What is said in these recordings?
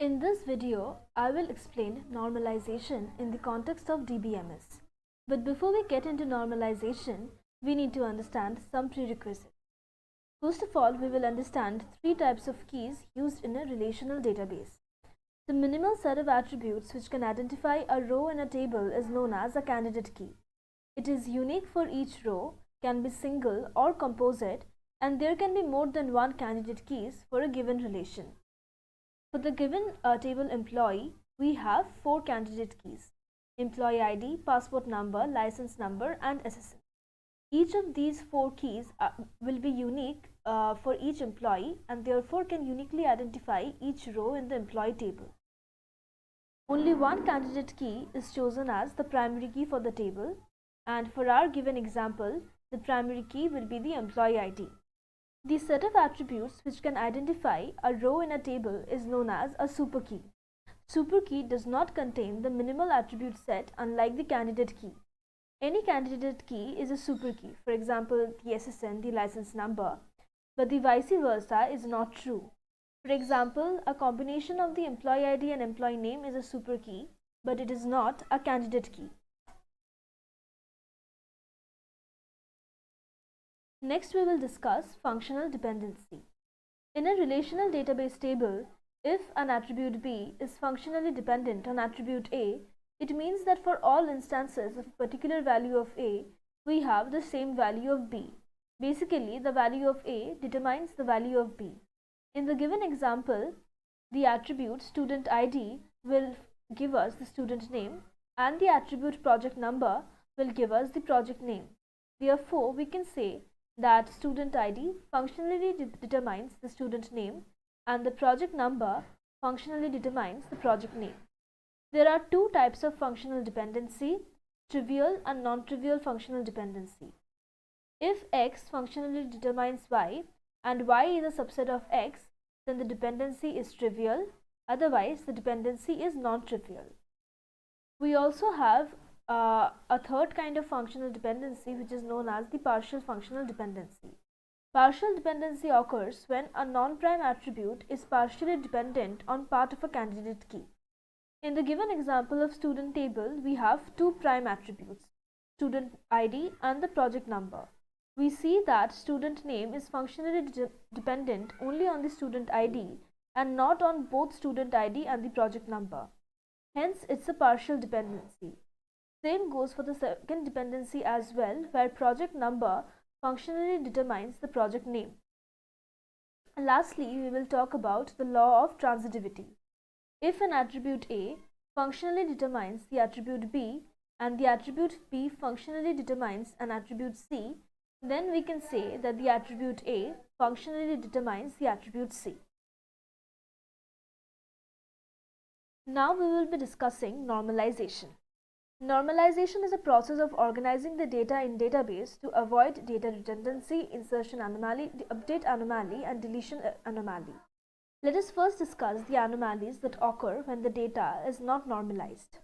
In this video, I will explain normalization in the context of DBMS. But before we get into normalization, we need to understand some prerequisites. First of all, we will understand three types of keys used in a relational database. The minimal set of attributes which can identify a row in a table is known as a candidate key. It is unique for each row, can be single or composite, and there can be more than one candidate keys for a given relation. For the given table employee, we have four candidate keys: employee ID, passport number, license number, and SSN. Each of these four keys will be unique for each employee and therefore can uniquely identify each row in the employee table. Only one candidate key is chosen as the primary key for the table, and for our given example, the primary key will be the employee ID. The set of attributes which can identify a row in a table is known as a superkey. Superkey does not contain the minimal attribute set, unlike the candidate key. Any candidate key is a superkey, for example, the SSN, the license number, but the vice versa is not true. For example, a combination of the employee ID and employee name is a superkey, but it is not a candidate key. Next, we will discuss functional dependency. In a relational database table, if an attribute B is functionally dependent on attribute A, it means that for all instances of a particular value of A, we have the same value of B. Basically, the value of A determines the value of B. In the given example, the attribute student ID will give us the student name, and the attribute project number will give us the project name. Therefore, we can say that student ID functionally determines the student name and the project number functionally determines the project name. There are two types of functional dependency: trivial and non-trivial functional dependency. If X functionally determines Y and Y is a subset of X, then the dependency is trivial, otherwise the dependency is non-trivial. We also have a third kind of functional dependency, which is known as the partial functional dependency. Partial dependency occurs when a non-prime attribute is partially dependent on part of a candidate key. In the given example of student table, we have two prime attributes, student ID and the project number. We see that student name is functionally dependent only on the student ID and not on both student ID and the project number. Hence, it's a partial dependency. Same goes for the second dependency as well, where project number functionally determines the project name. And lastly, we will talk about the law of transitivity. If an attribute A functionally determines the attribute B and the attribute B functionally determines an attribute C, then we can say that the attribute A functionally determines the attribute C. Now we will be discussing normalization. Normalization is a process of organizing the data in database to avoid data redundancy, insertion anomaly, update anomaly, and deletion anomaly. Let us first discuss the anomalies that occur when the data is not normalized.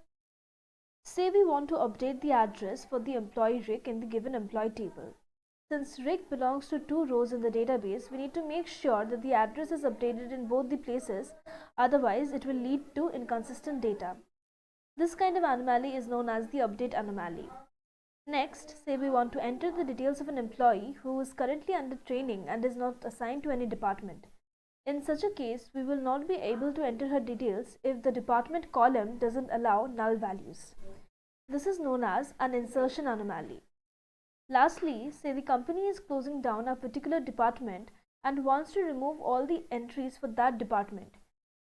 Say we want to update the address for the employee Rick in the given employee table. Since Rick belongs to two rows in the database, we need to make sure that the address is updated in both the places, otherwise it will lead to inconsistent data. This kind of anomaly is known as the update anomaly. Next, say we want to enter the details of an employee who is currently under training and is not assigned to any department. In such a case, we will not be able to enter her details if the department column doesn't allow null values. This is known as an insertion anomaly. Lastly, say the company is closing down a particular department and wants to remove all the entries for that department.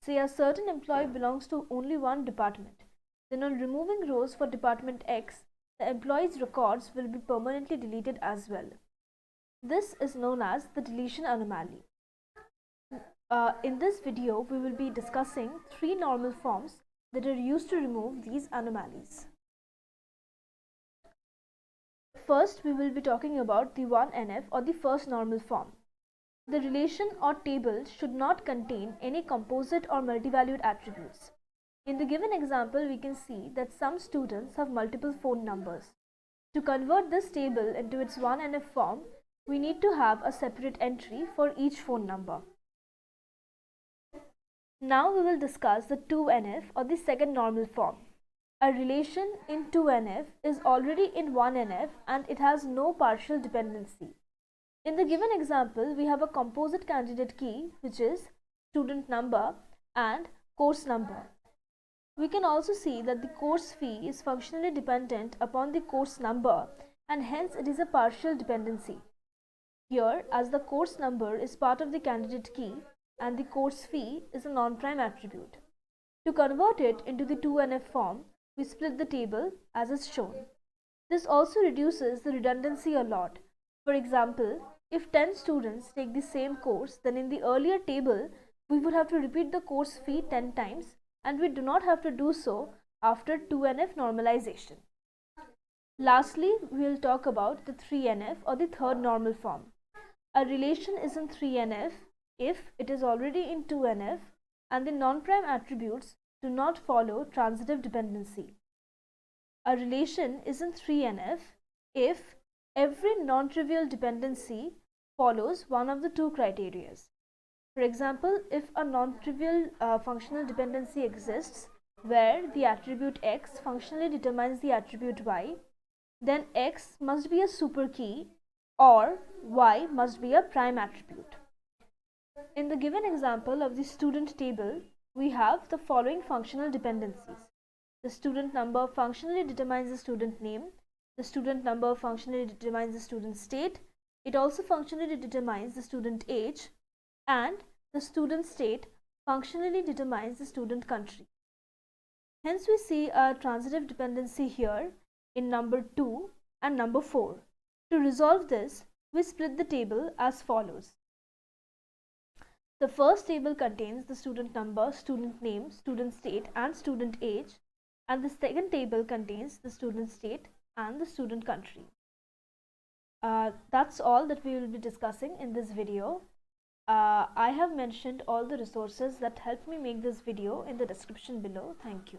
Say a certain employee belongs to only one department. Then on removing rows for department X, the employee's records will be permanently deleted as well. This is known as the deletion anomaly. In this video, we will be discussing three normal forms that are used to remove these anomalies. First, we will be talking about the 1NF or the first normal form. The relation or table should not contain any composite or multivalued attributes. In the given example, we can see that some students have multiple phone numbers. To convert this table into its 1NF form, we need to have a separate entry for each phone number. Now we will discuss the 2NF or the second normal form. A relation in 2NF is already in 1NF and it has no partial dependency. In the given example, we have a composite candidate key which is student number and course number. We can also see that the course fee is functionally dependent upon the course number and hence it is a partial dependency. Here, as the course number is part of the candidate key and the course fee is a non-prime attribute. To convert it into the 2NF form, we split the table as is shown. This also reduces the redundancy a lot. For example, if 10 students take the same course, then in the earlier table, we would have to repeat the course fee 10 times and we do not have to do so after 2NF normalization. Lastly, we will talk about the 3NF or the third normal form. A relation is in 3NF if it is already in 2NF and the non-prime attributes do not follow transitive dependency. A relation is in 3NF if every non-trivial dependency follows one of the two criteria. For example, if a non-trivial functional dependency exists where the attribute x functionally determines the attribute y, then x must be a superkey or y must be a prime attribute. In the given example of the student table, we have the following functional dependencies. The student number functionally determines the student name. The student number functionally determines the student state. It also functionally determines the student age. And the student state functionally determines the student country. Hence, we see a transitive dependency here in number 2 and number 4. To resolve this, we split the table as follows. The first table contains the student number, student name, student state and student age, and the second table contains the student state and the student country. That's all that we will be discussing in this video. I have mentioned all the resources that helped me make this video in the description below. Thank you.